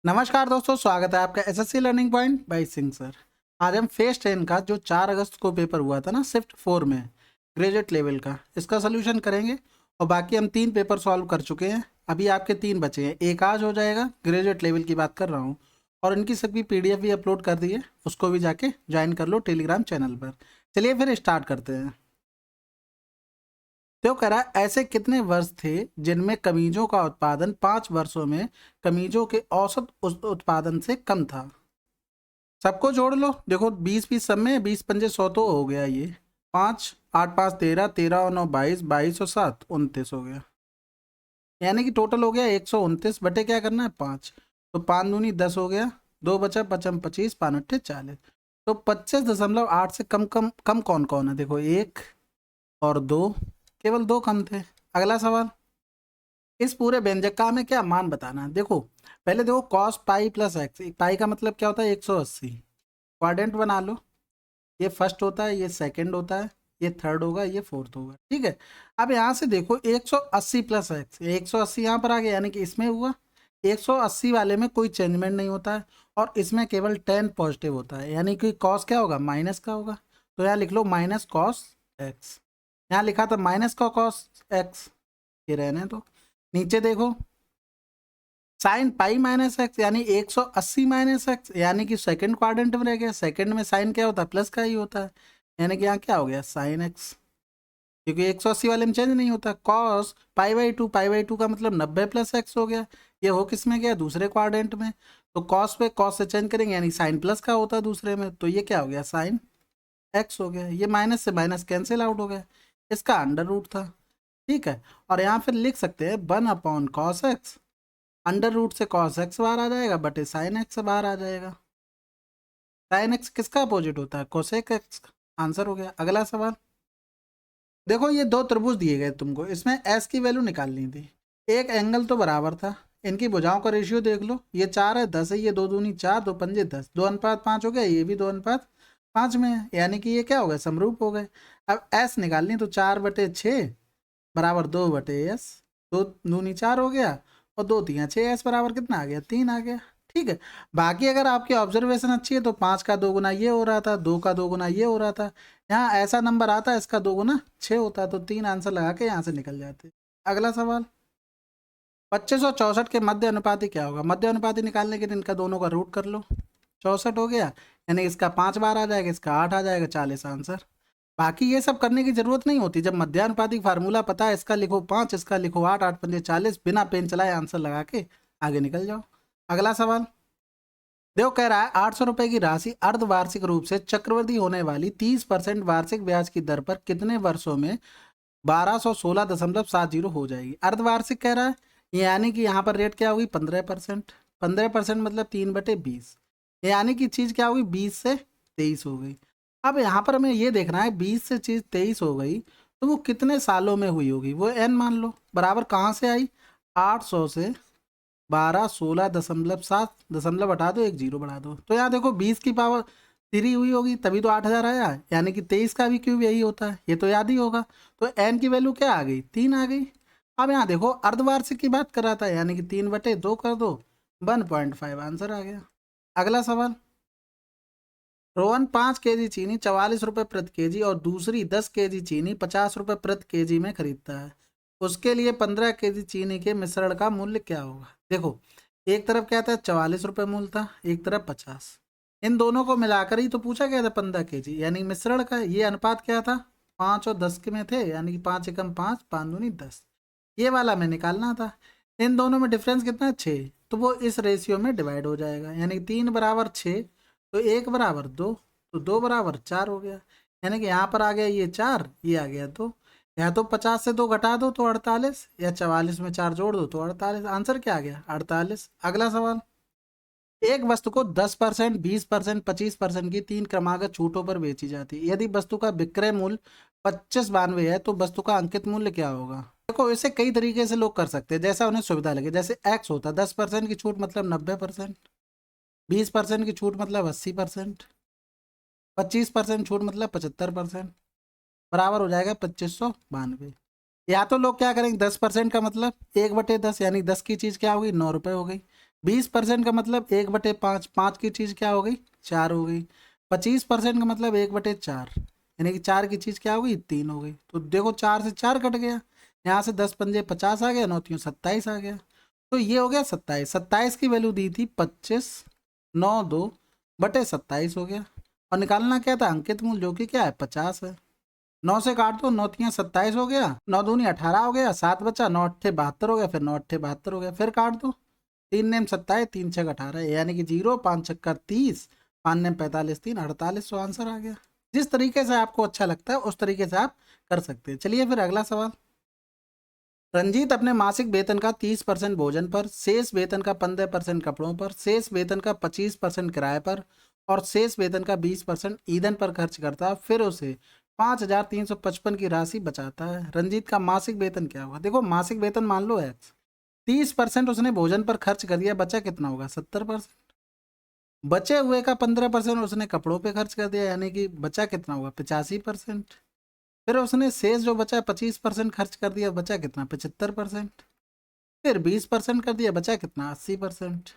नमस्कार दोस्तों, स्वागत है आपका SSC learning point by Singh sir. आज हम फेज 10 का जो 4 अगस्त को पेपर हुआ था ना, शिफ्ट 4 में ग्रेजुएट लेवल का, इसका सोल्यूशन करेंगे। और बाकी हम 3 पेपर सॉल्व कर चुके हैं। अभी आपके 3 बचे हैं, एक आज हो जाएगा, ग्रेजुएट लेवल की बात कर रहा हूँ। और इनकी सबकी पीडीएफ भी अपलोड कर दी है, उसको भी जाके ज्वाइन कर लो टेलीग्राम चैनल पर। चलिए फिर स्टार्ट करते हैं। तो कह रहा है, ऐसे कितने वर्ष थे जिनमें कमीजों का उत्पादन 5 वर्षों में कमीजों के औसत उत्पादन से कम था। सबको जोड़ लो, देखो 20 20 सब में 20 पंजे 100 तो हो गया। ये 5 8 5 13, 13 और 9 22, 22 और 7 29 हो गया। यानी कि टोटल हो गया 129 बटे क्या करना है 5। तो 5 दूनी 10 हो गया, 2 बचा 55 25, 5 अट्ठे 40। तो 25.8 से कम कम कम कौन कौन है? देखो 1 और 2, केवल 2 कम थे। अगला सवाल, इस पूरे व्यंजक का हमें क्या मान बताना है। देखो पहले देखो कॉस पाई प्लस एक्स, पाई का मतलब क्या होता है 180। क्वाड्रेंट बना लो, ये फर्स्ट होता है, ये सेकंड होता है, ये थर्ड होगा, ये फोर्थ होगा। ठीक है, अब यहाँ से देखो 180 प्लस एक्स, 180 यहाँ पर आ गया, यानी कि इसमें हुआ 180 वाले में कोई चेंजमेंट नहीं होता है, और इसमें केवल 10 पॉजिटिव होता है, यानी कि कॉस क्या होगा माइनस का होगा। तो यहाँ लिख लो माइनस कॉस एक्स। यहाँ लिखा था माइनस का कॉस एक्स, ये रहने तो। नीचे देखो साइन पाई माइनस एक्स, यानी 180 माइनस एक्स, यानी कि सेकंड क्वाड्रेंट में रह गया। सेकंड में साइन क्या होता है प्लस का ही होता है, यानी कि यहाँ क्या हो गया साइन एक्स, क्योंकि 180 वाले में चेंज नहीं होता। Cos pi by two, pi by two का मतलब 90 प्लस एक्स हो गया। ये हो किस में गया दूसरे क्वाड्रेंट में, तो कॉस पे कॉस से चेंज करेंगे, यानी साइन प्लस का होता है दूसरे में, तो ये क्या हो गया साइन एक्स हो गया। ये माइनस से माइनस कैंसिल आउट हो गया, इसका अंडर रूट था। ठीक है, और यहाँ फिर लिख सकते हैं 1 upon cos x, under root से कॉस एक्स बाहर आ जाएगा बटे साइन एक्स बाहर आ जाएगा। साइन एक्स किसका अपोजिट होता है कोसेक एक्स। आंसर हो गया। अगला सवाल, देखो ये दो त्रिभुज दिए गए तुमको, इसमें एस की वैल्यू निकालनी थी। एक एंगल तो बराबर था, इनकी भुजाओं का रेशियो देख लो, ये 4 है, 10 है, ये 2 दूनी 4, 2 पंजे 10, 2 अनुपात 5 हो गया, ये भी 2 अनुपात 5 में है, यानी कि ये क्या हो गए समरूप हो गए। अब एस निकालनी, तो 4/6 बराबर 2/s, 2 दूनी 4 हो गया, और 2 3 6, एस बराबर कितना आ गया 3 आ गया। ठीक है, बाकी अगर आपकी ऑब्जर्वेशन अच्छी है तो 5 का 2 गुना ये हो रहा था, 2 का 2 गुना ये हो रहा था। यहाँ ऐसा नंबर आता है इसका 2 गुना 6 होता है, तो 3 आंसर लगा के यहाँ से निकल जाते। अगला सवाल, 25 और 64 के मध्य अनुपाती क्या होगा। मध्य अनुपाती निकालने के लिए इनका दोनों का रूट कर लो, 64 हो गया, यानी इसका 5 बार आ जाएगा, इसका 8 आ जाएगा, 40 आंसर। बाकी ये सब करने की जरूरत नहीं होती, जब मध्यानुपातिक फार्मूला पता है, इसका लिखो 5, इसका लिखो 8, 8 पंजे 40, बिना पेन चलाए आंसर लगा के आगे निकल जाओ। अगला सवाल, देखो कह रहा है 800 रुपए की राशि अर्धवार्षिक रूप से चक्रवृद्धि होने वाली 30% वार्षिक ब्याज की दर पर कितने वर्षों में 1216.70 हो जाएगी। अर्धवार्षिक कह रहा है, यानी कि यहाँ पर रेट क्या होगी 15%। 15% मतलब 3/20, यानी कि चीज क्या होगी 20 से 23 हो गई। अब यहाँ पर हमें ये देखना है 20 से चीज 23 हो गई, तो वो कितने सालों में हुई होगी। वो एन मान लो, बराबर कहाँ से आई 800 से 12 16.7 दशमलव हटा दो, एक जीरो बढ़ा दो, तो यहाँ देखो 20 की पावर 3 हुई होगी, तभी तो 8000 आया, यानी कि 23 का भी क्यूब यही होता है, ये तो याद ही होगा। तो एन की वैल्यू क्या आ गई 3 आ गई। अब यहाँ देखो अर्धवार्षिक की बात कर रहा था, यानी कि 3/2 कर दो, 1.5 आंसर आ गया। अगला सवाल, रोहन 5 केजी चीनी 44 रुपए प्रति केजी और दूसरी 10 केजी चीनी 50 रुपए प्रति केजी में खरीदता है, उसके लिए 15 केजी चीनी के मिश्रण का मूल्य क्या होगा। देखो एक तरफ क्या था 44 रुपए मूल्य था, एक तरफ 50, इन दोनों को मिलाकर ही तो पूछा गया था 15 केजी, यानी मिश्रण का ये अनुपात क्या था 5 और 10 के में थे, यानी कि 5 एकम 5, 5 दूनी 10, ये वाला में निकालना था। इन दोनों में डिफरेंस कितना है 6, तो वो इस रेशियो में डिवाइड हो जाएगा, यानी 3 बराबर 6, तो 1 बराबर 2, तो 2 बराबर 4 हो गया, यानी कि यहाँ पर आ गया ये 4, ये आ गया 2। या तो 50 से 2 घटा दो तो 48, या 44 में 4 जोड़ दो तो 48, आंसर क्या आ गया 48। अगला सवाल, एक वस्तु को 10%, 20%, 25% की 3 क्रमागत छूटों पर बेची जाती है, यदि वस्तु का विक्रय मूल्य 2592 है तो वस्तु का अंकित मूल्य क्या होगा। देखो इसे कई तरीके से लोग कर सकते हैं, जैसा उन्हें सुविधा लगे। जैसे एक्स होता है 10% की छूट मतलब 90%, 20% की छूट मतलब 80%, 25% छूट मतलब 75%, बराबर हो जाएगा 2592। या तो लोग क्या करेंगे 10% का मतलब 1/10, यानी 10 की चीज़ क्या होगी 9 रुपये हो गई, 20% का मतलब 1/5, 5 की चीज़ क्या हो गई, 4 हो गई। 25% का मतलब 1/4, यानी कि 4 की चीज़ क्या हो गई, 3 हो गई। तो देखो 4 से 4 कट गया, यहाँ से 10 पंजे 50 आ गया, 9 3 27 आ गया। तो ये हो गया 27। 27 की वैल्यू दी थी 25, 9/2 हो गया। और निकालना क्या था, अंकित मूल, जो कि क्या है, 50 है। 9 से काट दो, 9 3 27 हो गया, 9 दूनी 18 हो गया, 7 बचा, 9 8 72 हो गया, फिर 9 8 72 हो गया, फिर काट दो। 3 नेम 27, 3 6 18, यानी कि 0, 5 छक्का 30, 5 नेम 45, 3 48, तो आंसर आ गया। जिस तरीके से आपको अच्छा लगता है उस तरीके से आप कर सकते हैं। चलिए फिर अगला सवाल। रंजीत अपने मासिक वेतन का 30% भोजन पर, शेष वेतन का 15% कपड़ों पर, शेष वेतन का 25% किराए पर और शेष वेतन का 20% ईंधन पर खर्च करता है। फिर उसे 5,355 की राशि बचाता है। रंजीत का मासिक वेतन क्या होगा? देखो मासिक वेतन मान लो एक्स, 30% उसने भोजन पर खर्च कर दिया, बचा कितना होगा, 70%। बचे हुए का 15% उसने कपड़ों पे खर्च कर दिया, यानी कि बचा कितना होगा, 85%। फिर उसने शेष जो बचा 25% खर्च कर दिया, बचा कितना, 75%। फिर 20% कर दिया, बचा कितना, 80%।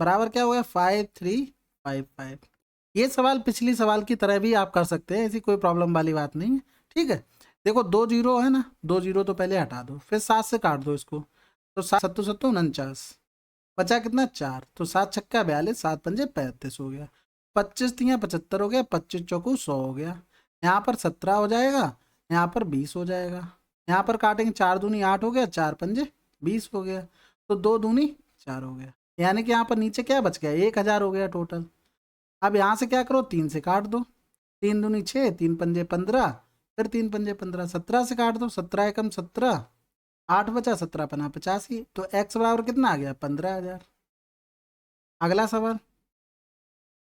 बराबर क्या हो गया, 5355। ये सवाल पिछली सवाल की तरह भी आप कर सकते हैं, ऐसी कोई प्रॉब्लम वाली बात नहीं है। ठीक है, देखो 2 जीरो है ना, 2 जीरो तो पहले हटा दो, फिर 7 से काट दो इसको, तो 7 सत्तू सत्तू 49, बचा कितना, 4। तो 7 छक्का 42, 7 पंजे 35 हो गया। 25 तियाँ 75 हो गया, 25 चौकू 100 हो गया। यहाँ पर 17 हो जाएगा, यहाँ पर 20 हो जाएगा। यहाँ पर काटेंगे, 4 दूनी 8 हो गया, 4 पंजे 20 हो गया। तो 2 दूनी 4 हो गया, यानी कि यहाँ पर नीचे क्या बच गया, 1000 हो गया टोटल। अब यहाँ से क्या करो, 3 से काट दो, 3 दूनी 6, 3 पंजे 15, फिर 3 पंजे 15, 17 से काट दो, 17 एकम 17, 8 बचा, 17 पना 85, तो एक्स बराबर कितना आ गया, 15,000। अगला सवाल।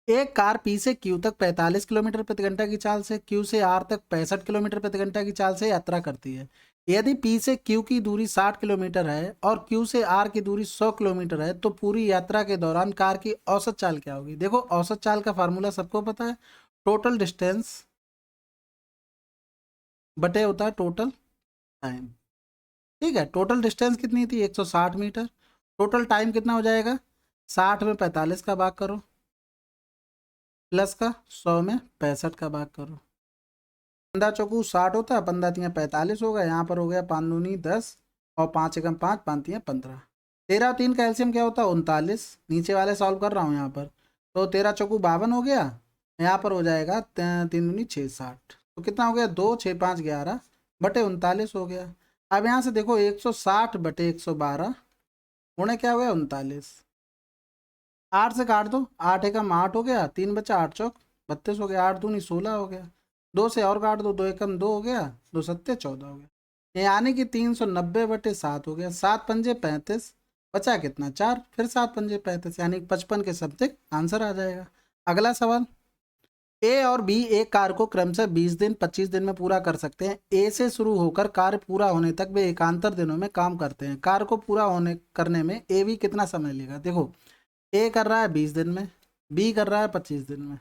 एक कार पी से क्यू तक 45 किलोमीटर प्रति घंटा की चाल से, क्यू से आर तक 65 किलोमीटर प्रति घंटा की चाल से यात्रा करती है। यदि पी से क्यू की दूरी 60 किलोमीटर है और क्यू से आर की दूरी 100 किलोमीटर है, तो पूरी यात्रा के दौरान कार की औसत चाल क्या होगी? देखो औसत चाल का फार्मूला सबको पता है, टोटल डिस्टेंस बटे होता है टोटल टाइम। ठीक है, टोटल डिस्टेंस कितनी थी, 160 मीटर। टोटल टाइम कितना हो जाएगा, 60 में 45 का भाग करो, प्लस का 100 में 65 का भाग करो। 15 चौकू 60 होता है, 15 तियाँ 45 होगा, यहाँ पर हो गया 5 दूनी 10 और 5 एकम 5, 5 तियाँ 15। 13 और 3 का एलसीएम क्या होता है, 39। नीचे वाले सॉल्व कर रहा हूँ यहाँ पर, तो 13 चौकू 52 हो गया, यहाँ पर हो जाएगा 3 दूनी 6 60, तो कितना हो गया, 2 6 5 11 बटे 39 हो गया। अब यहाँ से देखो 160 बटे 112 उन्हें क्या हो गया, 39। 8 से काट दो, 8 एकम 8 हो गया, 3 बचा, 8 चौक 32 हो गया, 8 दूनी 16 हो गया। 2 से और काट दो, 2 एकम 2 हो गया, 2 सत्ते 14 हो गया, यानी कि 390 बटे 7 हो गया। 7 पंजे 35, बचा कितना, 4, फिर 7 पंजे 35, यानी 55 के सब्जेक्ट आंसर आ जाएगा। अगला सवाल। ए और बी एक कार को क्रमशः 20 दिन 25 दिन में पूरा कर सकते हैं। ए से शुरू होकर कार्य पूरा होने तक वे एकांतर दिनों में काम करते हैं। कार्य को पूरा होने करने में ए बी कितना समय लेगा? देखो ए कर रहा है 20 दिन में, बी कर रहा है 25 दिन में।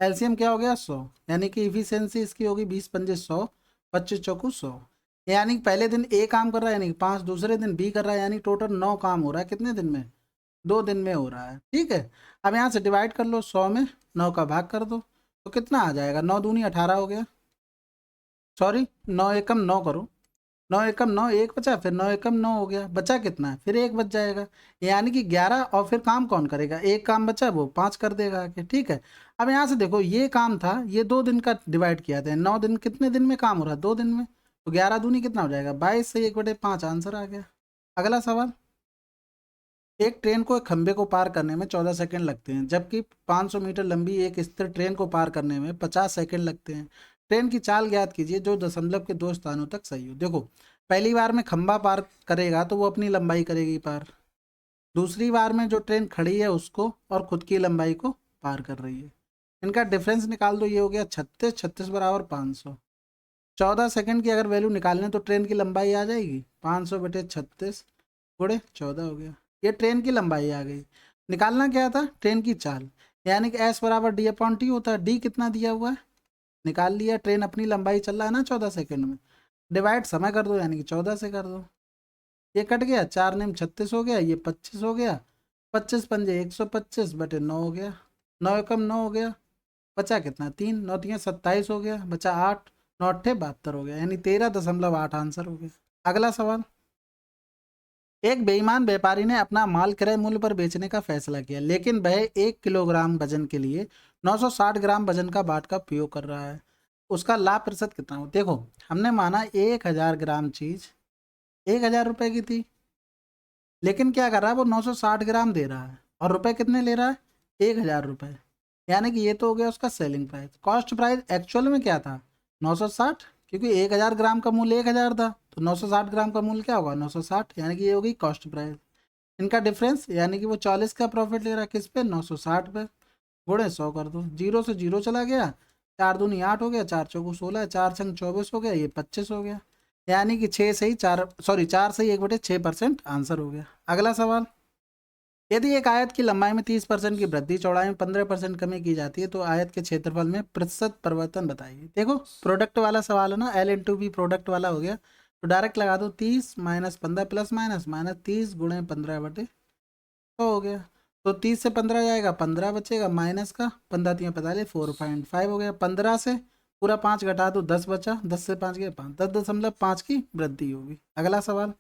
एलसीएम क्या हो गया, 100, यानी कि इफिशियंसी इसकी होगी 20 पंजे 100, 25 चौकू 100, यानी कि पहले दिन ए काम कर रहा है यानी कि 5, दूसरे दिन बी कर रहा है यानी टोटल 9 काम हो रहा है, कितने दिन में, 2 दिन में हो रहा है। ठीक है, अब यहाँ से डिवाइड कर लो, 100 में 9 का भाग कर दो, तो कितना आ जाएगा, 9 दूनी 18 हो गया, सॉरी 9 एकम 9 करो, 9 एकम 9, एक बचा, फिर 9 एकम 9 हो गया, बचा कितना है, फिर एक बच जाएगा, यानी कि 11। और फिर काम कौन करेगा, एक काम बचा वो 5 कर देगा आके। ठीक है, अब यहाँ से देखो ये काम था, ये 2 दिन का डिवाइड किया था, 9 दिन कितने दिन में काम हो रहा है, 2 दिन में, तो 11 दूनी कितना हो जाएगा, 22 से 1/5 आंसर आ गया। अगला सवाल। एक ट्रेन को एक खंभे को पार करने में 14 सेकंड लगते हैं, जबकि 500 मीटर लंबी एक स्थिर ट्रेन को पार करने में 50 सेकंड लगते हैं। ट्रेन की चाल ज्ञात कीजिए जो दशमलव के 2 स्थानों तक सही हो। देखो पहली बार में खंभा पार करेगा तो वो अपनी लंबाई करेगी पार, दूसरी बार में जो ट्रेन खड़ी है उसको और खुद की लंबाई को पार कर रही है, इनका डिफरेंस निकाल दो, ये हो गया 36, 36 बराबर 500। 14 सेकंड की अगर वैल्यू निकालने तो ट्रेन की लंबाई आ जाएगी 500 बटे 36 गुणे 14 हो गया, ये ट्रेन की लंबाई आ गई। निकालना क्या था, ट्रेन की चाल, यानी कि एस बराबर डी अपॉन टी होता है, डी कितना दिया हुआ है निकाल लिया, ट्रेन अपनी लंबाई चल रहा है ना 14 सेकंड में, डिवाइड समय कर दो यानी कि 14 से कर दो, ये कट गया, 4 नेम 36 हो गया, ये 25 हो गया, 25 पंजे 125 बटे 9 हो गया, 9 एकम 9 हो गया, बचा कितना 3, 9 3 27 हो गया, बचा 8, 9 8 72 हो गया, यानी 13.8 आंसर हो गया। अगला सवाल, एक बेईमान व्यापारी ने अपना माल क्रय मूल्य पर बेचने का फैसला किया, लेकिन वह 1 किलोग्राम वजन के लिए 960 ग्राम वजन का बाट का उपयोग कर रहा है, उसका लाभ प्रतिशत कितना हो। देखो, हमने माना 1000 ग्राम चीज 1000 रुपए की थी, लेकिन क्या कर रहा है वो 960 ग्राम दे रहा है, और रुपए कितने ले रहा है 1000 रुपए, यानी कि ये तो हो गया उसका selling price. Cost price actual में क्या था 960, क्योंकि 1000 ग्राम का मूल्य 1000 था, तो 960 ग्राम का मूल्य क्या होगा 960, यानी कि ये होगी कॉस्ट प्राइस। इनका डिफरेंस, यानी कि वो 40 का प्रॉफिट ले रहा है किस पे 960 पे, गुणे 100 कर दो, 0 से 0 चला गया, 4 दूनी 8 हो गया, 4 चौको 16, 4 छंग 24 हो गया, ये 25 हो गया, यानी कि 6 से ही 4 सॉरी 4 से ही 1/6% आंसर हो गया। अगला सवाल, यदि एक आयत की लंबाई में 30% की वृद्धि, चौड़ाई में 15% कमी की जाती है, तो आयत के क्षेत्रफल में प्रतिशत परिवर्तन बताइए। देखो, प्रोडक्ट वाला सवाल है ना, L/V प्रोडक्ट वाला हो गया, तो डायरेक्ट लगा दो 30 माइनस 15 प्लस माइनस माइनस 30 गुणे 15 बटे 100 हो गया, तो 30 से 15 जाएगा 15 बचेगा, माइनस का 15 3 45 4.5 हो गया, 15 से पूरा 5 घटा दो 10 बचा, 10 से 5 गया 5, 10.5 की वृद्धि होगी। अगला सवाल,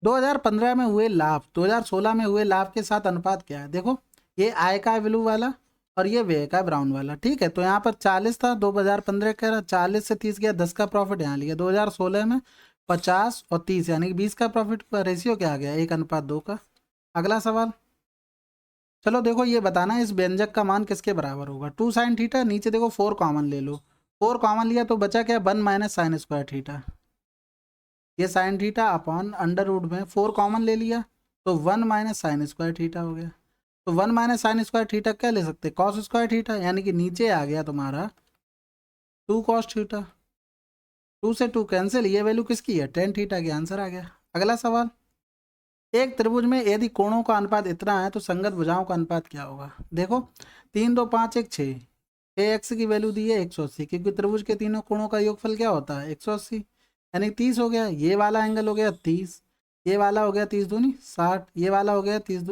2015 में हुए लाभ 2016 में हुए लाभ के साथ अनुपात क्या है। देखो, ये आय का ब्लू वाला और ये व्यय का ब्राउन वाला, ठीक है, तो यहाँ पर 40 था, 2015 कह रहा 40 से 30 गया, 10 का प्रॉफिट यहाँ लिया, 2016 में 50 और 30 यानी कि 20 का प्रॉफिट का रेशियो क्या आ गया 1:2 का। अगला सवाल, चलो देखो ये बताना इस व्यंजक का मान किसके बराबर होगा। 2 sin थीटा, नीचे देखो 4 कॉमन ले लो, 4 कॉमन लिया तो बचा क्या 1 माइनस साइन स्क्वायर थीटा, ये sine theta upon under root में 4 कॉमन ले लिया, तो 1 माइनस साइन स्क्वायर थीटा हो गया, तो 1 माइनस साइन स्क्वायर थीटा क्या ले सकते कॉस स्क्वायर थीटा, यानी कि नीचे आ गया तुम्हारा 2 कॉस थीटा, 2 से 2 कैंसिल, ये वैल्यू किसकी है tan थीटा की, आंसर आ गया। अगला सवाल, एक त्रिभुज में यदि कोणों का अनुपात इतना है तो संगत भुजाओं का अनुपात क्या होगा। देखो, 3 2 5 1 6, 6x की वैल्यू दी है 180, क्योंकि त्रिभुज के तीनों कोणों का योगफल क्या होता है 180, यानी 30 हो गया, ये वाला एंगल हो गया 30, ये वाला हो गया 30 दूनी 60, ये वाला हो गया 30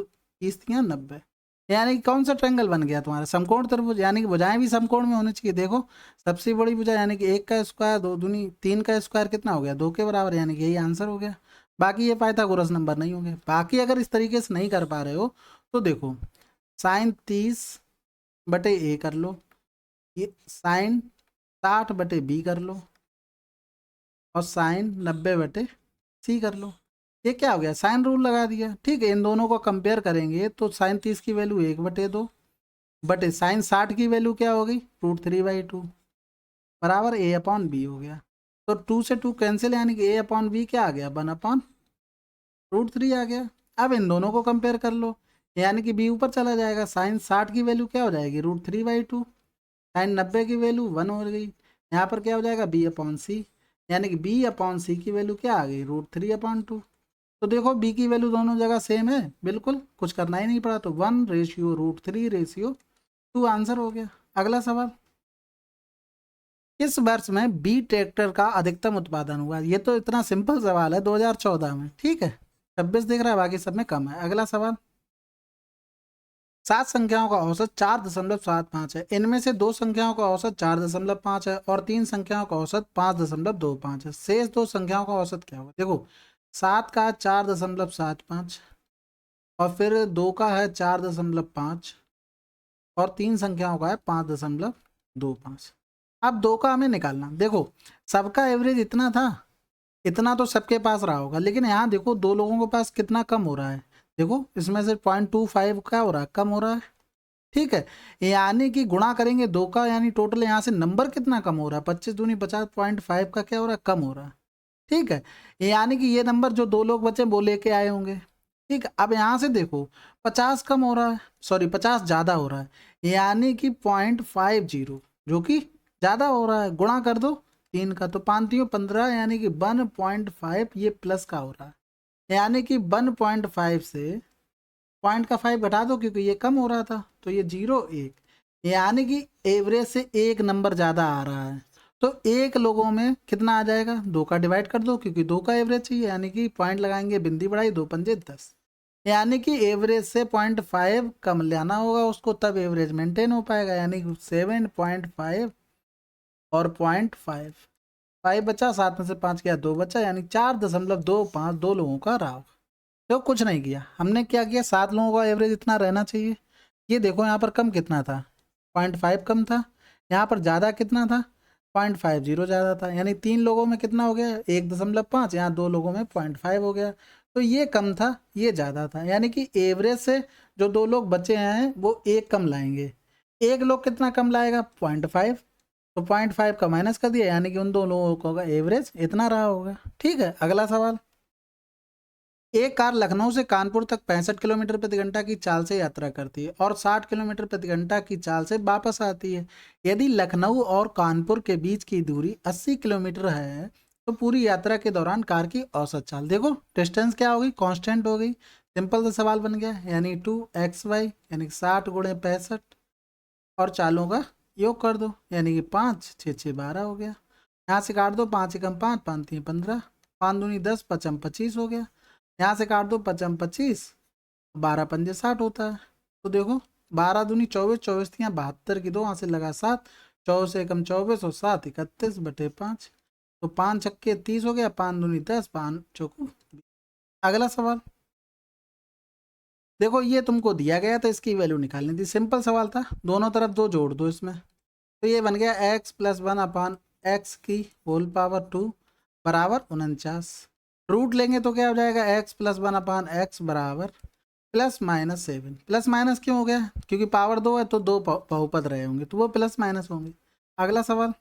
3 90, यानी कि कौन सा ट्रायंगल बन गया तुम्हारा समकोण त्रिभुज, यानी कि भुजाएं भी समकोण में होनी चाहिए। देखो, सबसे बड़ी भुजा यानी कि 1 का स्क्वायर 2 दूनी 3 का स्क्वायर कितना हो गया 2 के बराबर, यानी कि यही आंसर हो गया। बाकी ये पाइथागोरस नंबर नहीं होंगे। बाकी अगर इस तरीके से नहीं कर पा रहे हो तो देखो, साइन 30 बटे ए कर लो, ये साइन 60 बटे बी कर लो, और साइन 90 बटे सी कर लो। ये क्या हो गया साइन रूल लगा दिया, ठीक है। इन दोनों को कंपेयर करेंगे तो साइन 30 की वैल्यू 1/2 बटे साइन 60 की वैल्यू क्या हो गई √3/2 बराबर a/b हो गया। तो 2 से 2 कैंसिल, यानी कि a/b क्या आ गया 1/√3 आ गया। अब इन दोनों को कंपेयर कर लो, यानी कि b ऊपर चला जाएगा, साइन 60 की वैल्यू क्या हो जाएगी √3/2, साइन 90 की वैल्यू 1 हो गई, यहाँ पर क्या हो जाएगा b/c, यानी कि b/c की वैल्यू क्या आ गई √3/2। तो देखो b की वैल्यू दोनों जगह सेम है, बिल्कुल कुछ करना ही नहीं पड़ा, तो 1:√3:2 आंसर हो गया। अगला सवाल, किस वर्ष में बी ट्रैक्टर का अधिकतम उत्पादन हुआ। ये तो इतना सिंपल सवाल है 2014 में, ठीक है, 26 दिख रहा है, बाकी सब में कम है। अगला सवाल, 7 संख्याओं का औसत 4.75 है, इनमें से 2 संख्याओं का औसत 4.5 है और 3 संख्याओं का औसत 5.25 है, शेष 2 संख्याओं का औसत क्या होगा। देखो, 7 का 4.75 और फिर 2 का है 4.5 और 3 संख्याओं का है 5.25। अब 2 का हमें निकालना। देखो, सबका एवरेज इतना था, इतना तो सबके पास रहा होगा, लेकिन यहाँ देखो 2 लोगों के पास कितना कम हो रहा है, देखो इसमें से 0.25 क्या हो रहा है कम हो रहा है, ठीक है, यानी कि गुणा करेंगे 2 का, यानी टोटल यहाँ से नंबर कितना कम हो रहा है 25 दूनी 50, 0.5 का क्या हो रहा है कम हो रहा है, ठीक है, यानी कि ये नंबर जो 2 लोग बचे वो लेके आए होंगे, ठीक है। अब यहाँ से देखो 50 कम हो रहा है, सॉरी 50 ज़्यादा हो रहा है, यानी कि 0.50 जो कि ज़्यादा हो रहा है, गुणा कर दो 3 का, तो 5×3 = 15, यानी कि 1.5 ये प्लस का हो रहा है, यानी कि 1.5 से पॉइंट का 5 घटा दो, क्योंकि ये कम हो रहा था, तो ये 0 1, यानी कि एवरेज से 1 नंबर ज़्यादा आ रहा है। तो 1 लोगों में कितना आ जाएगा 2 का डिवाइड कर दो, क्योंकि 2 का एवरेज चाहिए, यानी कि पॉइंट लगाएंगे बिंदी बढ़ाई 2 पंजे 10, यानी कि एवरेज से 0.5 कम लेना होगा उसको, तब एवरेज मेंटेन हो पाएगा। यानी 7.5 और 0.5, 5 बचा, 7 में से 5 गया 2 बचा, यानी 4.25 दो लोगों का रहा होगा। तो कुछ नहीं किया हमने, क्या किया 7 लोगों का एवरेज इतना रहना चाहिए। ये देखो यहाँ पर कम कितना था, 0.5 कम था। यहाँ पर ज़्यादा कितना था, 0.50 ज़्यादा था। यानी 3 लोगों में कितना हो गया 1.5, यहाँ 2 लोगों में 0.5 हो गया। तो ये कम था, ये ज़्यादा था। यानी कि एवरेज से जो 2 लोग बचे हैं वो एक कम लाएंगे। एक लोग कितना कम लाएगा 0.5, तो 0.5 का माइनस कर दिया, यानी कि उन 2 लोगों का एवरेज इतना रहा होगा। ठीक है, अगला सवाल। एक कार लखनऊ से कानपुर तक 65 किलोमीटर प्रति घंटा की चाल से यात्रा करती है और 60 किलोमीटर प्रति घंटा की चाल से वापस आती है। यदि लखनऊ और कानपुर के बीच की दूरी 80 किलोमीटर है तो पूरी यात्रा के दौरान कार की औसत चाल, देखो डिस्टेंस क्या होगी, कांस्टेंट हो गई। सिंपल सा सवाल बन गया, यानी 2xy, यानी 60 गुणे 65 और चालों का योग कर दो, यानी कि 5 6 6 12 हो गया। यहाँ से काट दो, 5 एकम 5, 5 3 15, 5 दूनी 10, 55 25 हो गया। यहाँ से काट दो 55 25, 12 पंजे 60 होता है। तो देखो 12 दूनी 24, 24 थी 72 की 2, यहाँ से लगा 7, 24 एकम 24 और 7 31/5, तो 5 छक्के 30 हो गया, 5 दूनी 10, 5 चौको 20। अगला सवाल देखो, ये तुमको दिया गया तो इसकी वैल्यू निकालनी थी, सिंपल सवाल था, दोनों तरफ 2 जोड़ दो इसमें। तो ये बन गया x+1/x² बराबर 49। रूट लेंगे तो क्या हो जाएगा, x+1/x बराबर +-7। प्लस माइनस क्यों हो गया, क्योंकि पावर 2 है तो 2 बहुपद रहे होंगे तो वो प्लस माइनस होंगे। अगला सवाल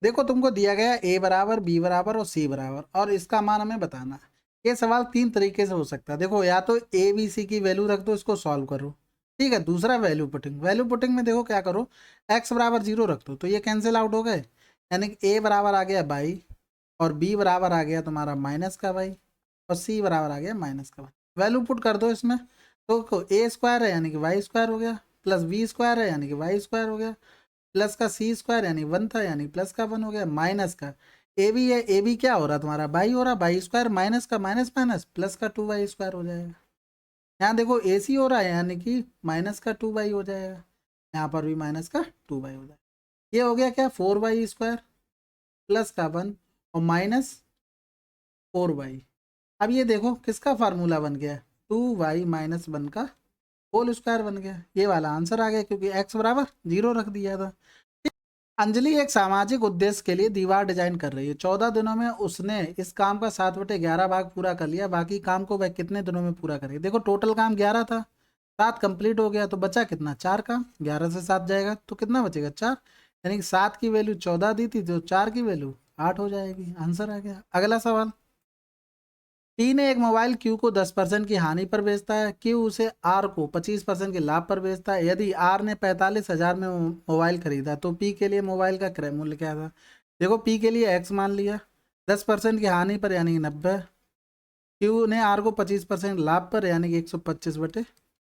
देखो, तुमको दिया गया a बराबर, b बराबर और c बराबर, और इसका मान हमें बताना है। ये सवाल 3 तरीके से हो सकता है। देखो, या तो a b c की वैल्यू रख दो, इसको सॉल्व करो। ठीक है, दूसरा वैल्यू पुटिंग। वैल्यू पुटिंग में देखो क्या करो, x बराबर 0 रख दो तो ये कैंसिल आउट हो गए, यानी कि a बराबर आ गया बाई, और b बराबर आ गया तुम्हारा माइनस का बाई, और c बराबर आ गया माइनस का बाई। वैल्यू पुट कर दो इसमें, तो a स्क्वायर है यानी कि वाई स्क्वायर हो गया, प्लस b स्क्वायर है यानी कि वाई स्क्वायर हो गया, प्लस का सी स्क्वायर यानी 1 था, यानी प्लस का 1 हो गया, माइनस का ए बी है, ए बी क्या हो रहा तुम्हारा बाई हो रहा, बाई स्क्वायर माइनस का माइनस माइनस प्लस का 2y² हो जाएगा। यहाँ देखो ए सी हो रहा है यानी कि माइनस का 2y हो जाएगा, यहाँ पर भी माइनस का 2y हो जाएगा। ये हो गया क्या 4y² प्लस का 1 और माइनस 4y। अब ये देखो किसका फार्मूला बन गया, 2y-1 का होल स्क्वायर बन गया। ये वाला आंसर आ गया क्योंकि x बराबर 0 रख दिया था। अंजलि एक सामाजिक उद्देश्य के लिए दीवार डिजाइन कर रही है। 14 दिनों में उसने इस काम का 7/11 भाग पूरा कर लिया। बाकी काम को वह कितने दिनों में पूरा करेगी। देखो टोटल काम 11 था, 7 कंप्लीट हो गया तो बचा कितना 4 काम। 11 से 7 जाएगा तो कितना बचेगा 4, यानी कि 7 की वैल्यू 14 दी थी तो 4 की वैल्यू 8 हो जाएगी। आंसर आ गया। अगला सवाल, टी ने एक मोबाइल क्यू को 10% की हानि पर बेचता है, क्यू उसे आर को 25% के लाभ पर बेचता है। यदि आर ने 45,000 में मोबाइल खरीदा तो पी के लिए मोबाइल का क्रय मूल्य क्या था। देखो पी के लिए एक्स मान लिया, 10% की हानि पर यानी कि 90, क्यू ने आर को 25% लाभ पर यानी कि 125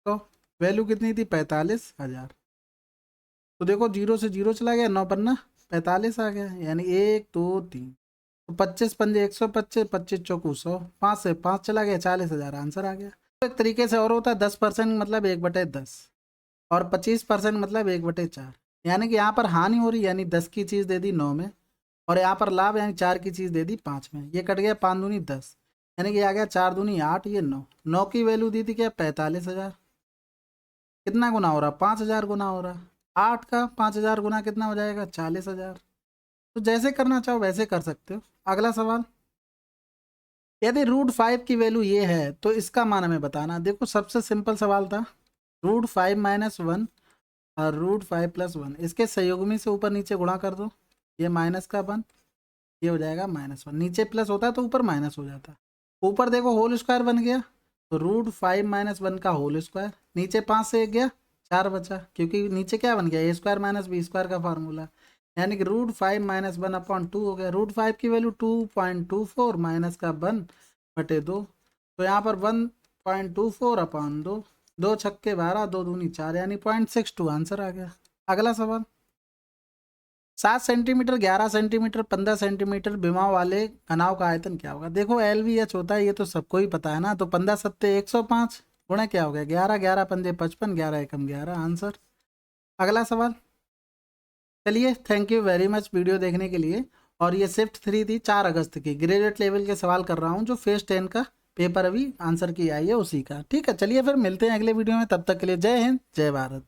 तो वैल्यू कितनी थी 45,000। तो देखो 0 से 0 चला गया, 9 पन्ना 45 आ गया, यानी 1 2 3, तो 25 पंजे 125, 25 चौकू 100, 5 से 5 चला गया 40,000। आंसर आ गया। तो एक तरीके से और होता है 10% मतलब 1/10 और 25% मतलब 1/4, यानी कि यहाँ पर हानि हो रही यानी 10 की चीज़ दे दी 9 में, और यहाँ पर लाभ यानी 4 की चीज़ दे दी 5 में। ये कट गया 5 दूनी 10, यानी कि आ गया 4 दूनी 8, ये 9। 9 की वैल्यू दी थी क्या 45,000, कितना गुना हो रहा 5,000 गुना हो रहा। 8 का 5,000 गुना कितना हो जाएगा 40,000। तो जैसे करना चाहो वैसे कर सकते हो। अगला सवाल, यदि √5 की वैल्यू ये है तो इसका मान हमें बताना। देखो सबसे सिंपल सवाल था, √5-1 और √5+1, इसके संयुग्मी से ऊपर नीचे गुणा कर दो, ये माइनस का 1, ये हो जाएगा -1। नीचे प्लस होता है तो ऊपर माइनस हो जाता है। ऊपर देखो होल स्क्वायर बन गया, तो √5-1 का होल स्क्वायर, नीचे 5 से 1 गया 4 बचा, क्योंकि नीचे क्या बन गया a² - b² का फार्मूला, यानी कि √5-1/2 हो गया। √5 की वैल्यू 2.24 माइनस का 1/2, तो यहाँ पर 1.24/2, 2 छक्के 12, 2 दूनी 4, यानी 0.62 आंसर आ गया। अगला सवाल, 7 सेंटीमीटर, 11 सेंटीमीटर, 15 सेंटीमीटर विमा वाले घनाव का आयतन क्या होगा? देखो LVH होता है, ये तो सबको ही पता है ना। तो 15 सत्ते 105 गुणा क्या हो गया 11, 11 पंजे 55, 11 एकम 11 आंसर। अगला सवाल। चलिए, thank you very much video देखने के लिए। और ये शिफ्ट 3 थी 4 अगस्त की, ग्रेजुएट लेवल के सवाल कर रहा हूँ जो फेज 10 का पेपर अभी आंसर की आई है उसी का। ठीक है, चलिए फिर मिलते हैं अगले वीडियो में, तब तक के लिए जय हिंद जय भारत।